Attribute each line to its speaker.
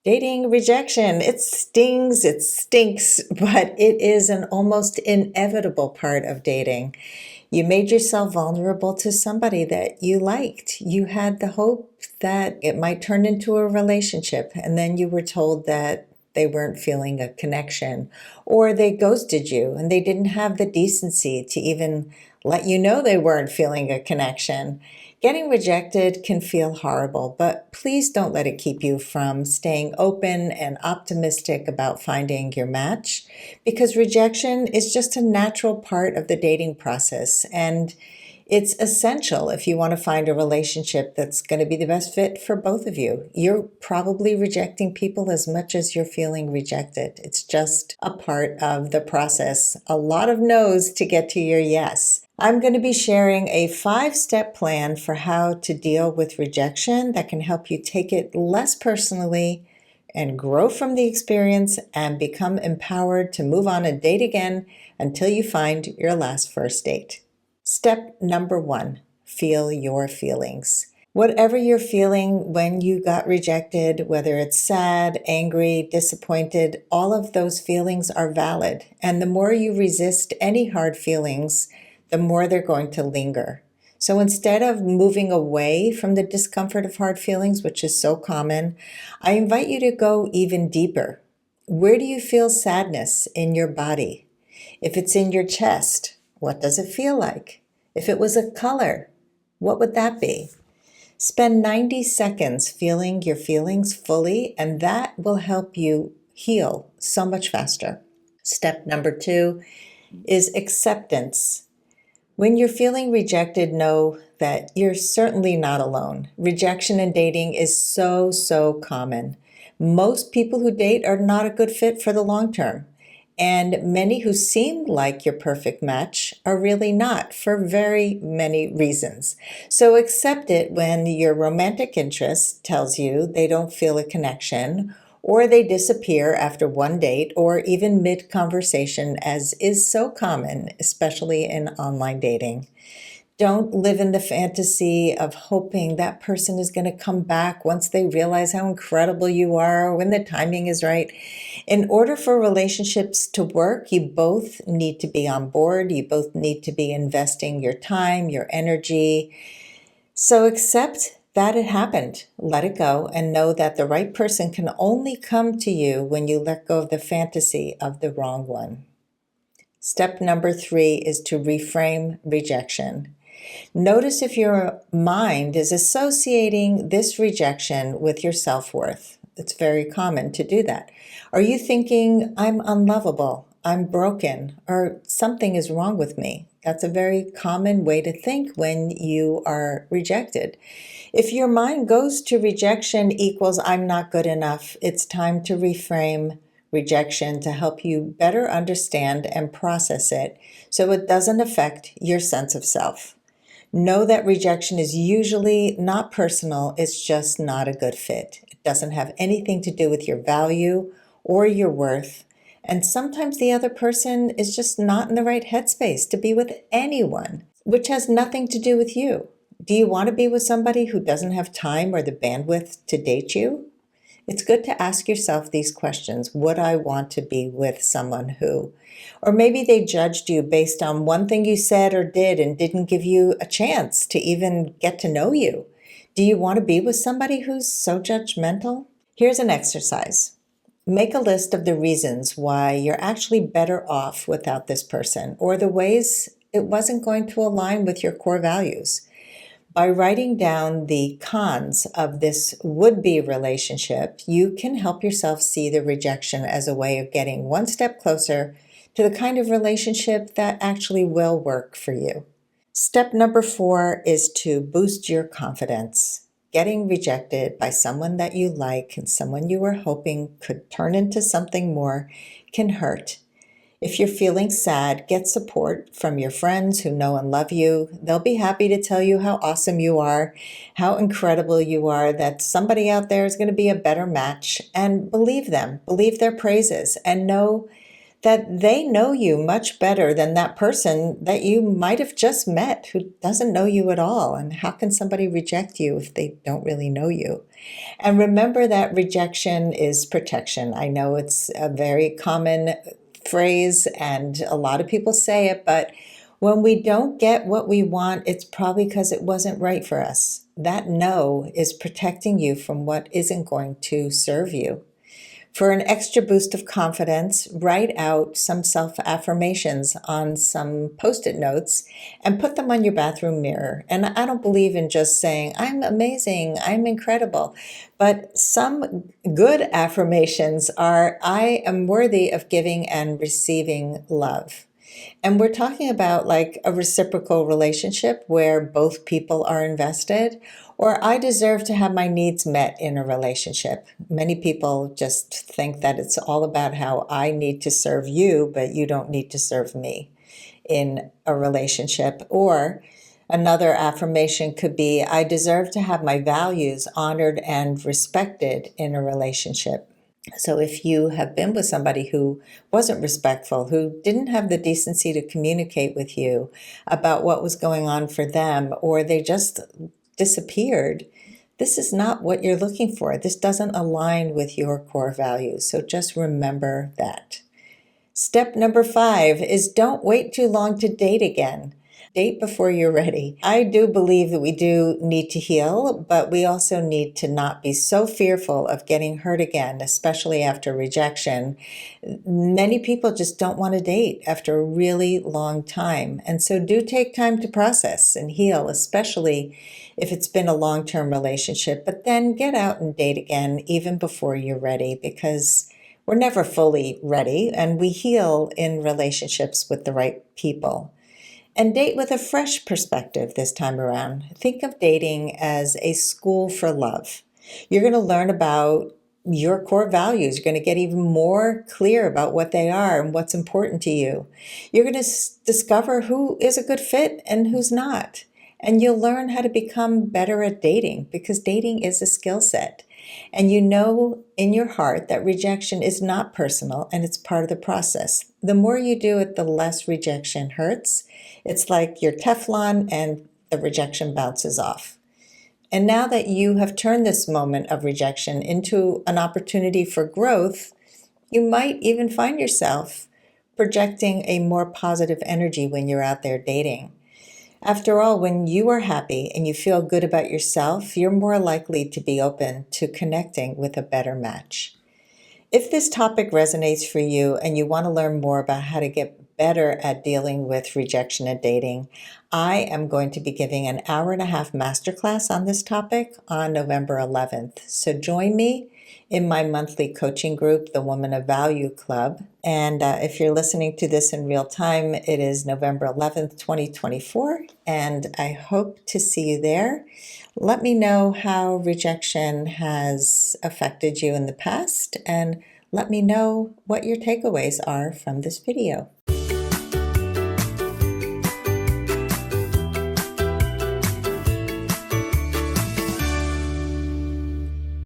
Speaker 1: Dating rejection, it stings, it stinks, but it is an almost inevitable part of dating. You made yourself vulnerable to somebody that you liked. You had the hope that it might turn into a relationship, and then you were told that they weren't feeling a connection, or they ghosted you and they didn't have the decency to even let you know they weren't feeling a connection. Getting rejected can feel horrible, but please don't let it keep you from staying open and optimistic about finding your match, because rejection is just a natural part of the dating process, and it's essential if you want to find a relationship that's going to be the best fit for both of you. You're probably rejecting people as much as you're feeling rejected. It's just a part of the process. A lot of no's to get to your yes. I'm going to be sharing a 5-step plan for how to deal with rejection that can help you take it less personally and grow from the experience and become empowered to move on and date again until you find your last first date. Step number 1, feel your feelings. Whatever you're feeling when you got rejected, whether it's sad, angry, disappointed, all of those feelings are valid. And the more you resist any hard feelings, the more they're going to linger. So instead of moving away from the discomfort of hard feelings, which is so common, I invite you to go even deeper. Where do you feel sadness in your body? If it's in your chest, what does it feel like? If it was a color, what would that be? Spend 90 seconds feeling your feelings fully, and that will help you heal so much faster. Step number 2 is acceptance. When you're feeling rejected, know that you're certainly not alone. Rejection in dating is so common. Most people who date are not a good fit for the long term. And many who seem like your perfect match are really not, for very many reasons. So accept it when your romantic interest tells you they don't feel a connection, or they disappear after one date or even mid-conversation, as is so common, especially in online dating. Don't live in the fantasy of hoping that person is going to come back once they realize how incredible you are, when the timing is right. In order for relationships to work, you both need to be on board. You both need to be investing your time, your energy. So accept that it happened, let it go, and know that the right person can only come to you when you let go of the fantasy of the wrong one. Step number 3 is to reframe rejection. Notice if your mind is associating this rejection with your self-worth. It's very common to do that. Are you thinking, I'm unlovable, I'm broken, or something is wrong with me? That's a very common way to think when you are rejected. If your mind goes to rejection equals I'm not good enough, it's time to reframe rejection to help you better understand and process it so it doesn't affect your sense of self. Know that rejection is usually not personal, it's just not a good fit. It doesn't have anything to do with your value or your worth. And sometimes the other person is just not in the right headspace to be with anyone, which has nothing to do with you. Do you want to be with somebody who doesn't have time or the bandwidth to date you? It's good to ask yourself these questions. Would I want to be with someone who? Or maybe they judged you based on one thing you said or did and didn't give you a chance to even get to know you. Do you want to be with somebody who's so judgmental? Here's an exercise. Make a list of the reasons why you're actually better off without this person, or the ways it wasn't going to align with your core values. By writing down the cons of this would-be relationship, you can help yourself see the rejection as a way of getting one step closer to the kind of relationship that actually will work for you. Step number 4 is to boost your confidence. Getting rejected by someone that you like and someone you were hoping could turn into something more can hurt. If you're feeling sad, get support from your friends who know and love you. They'll be happy to tell you how awesome you are, how incredible you are, that somebody out there is going to be a better match. And believe them, believe their praises, and know that they know you much better than that person that you might have just met who doesn't know you at all. And how can somebody reject you if they don't really know you? And remember that rejection is protection. I know it's a very common phrase and a lot of people say it, but when we don't get what we want, it's probably because it wasn't right for us. That no is protecting you from what isn't going to serve you. For an extra boost of confidence, write out some self-affirmations on some post-it notes and put them on your bathroom mirror. And I don't believe in just saying, I'm amazing, I'm incredible. But some good affirmations are, I am worthy of giving and receiving love. And we're talking about like a reciprocal relationship where both people are invested, or I deserve to have my needs met in a relationship. Many people just think that it's all about how I need to serve you, but you don't need to serve me in a relationship. Or another affirmation could be, I deserve to have my values honored and respected in a relationship. So if you have been with somebody who wasn't respectful, who didn't have the decency to communicate with you about what was going on for them, or they just disappeared, this is not what you're looking for. This doesn't align with your core values. So just remember that. Step number 5 is don't wait too long to date again. Date before you're ready. I do believe that we do need to heal, but we also need to not be so fearful of getting hurt again, especially after rejection. Many people just don't want to date after a really long time. And so do take time to process and heal, especially if it's been a long-term relationship, but then get out and date again even before you're ready, because we're never fully ready and we heal in relationships with the right people. And date with a fresh perspective this time around. Think of dating as a school for love. You're going to learn about your core values. You're going to get even more clear about what they are and what's important to you. You're going to discover who is a good fit and who's not. And you'll learn how to become better at dating, because dating is a skill set. And you know in your heart that rejection is not personal and it's part of the process. The more you do it, the less rejection hurts. It's like you're Teflon and the rejection bounces off. And now that you have turned this moment of rejection into an opportunity for growth, you might even find yourself projecting a more positive energy when you're out there dating. After all, when you are happy and you feel good about yourself, you're more likely to be open to connecting with a better match. If this topic resonates for you and you want to learn more about how to get better at dealing with rejection and dating, I am going to be giving an hour-and-a-half masterclass on this topic on November 11th. So join me in my monthly coaching group, the Woman of Value Club. And if you're listening to this in real time, it is November 11th, 2024, and I hope to see you there. Let me know how rejection has affected you in the past, and let me know what your takeaways are from this video.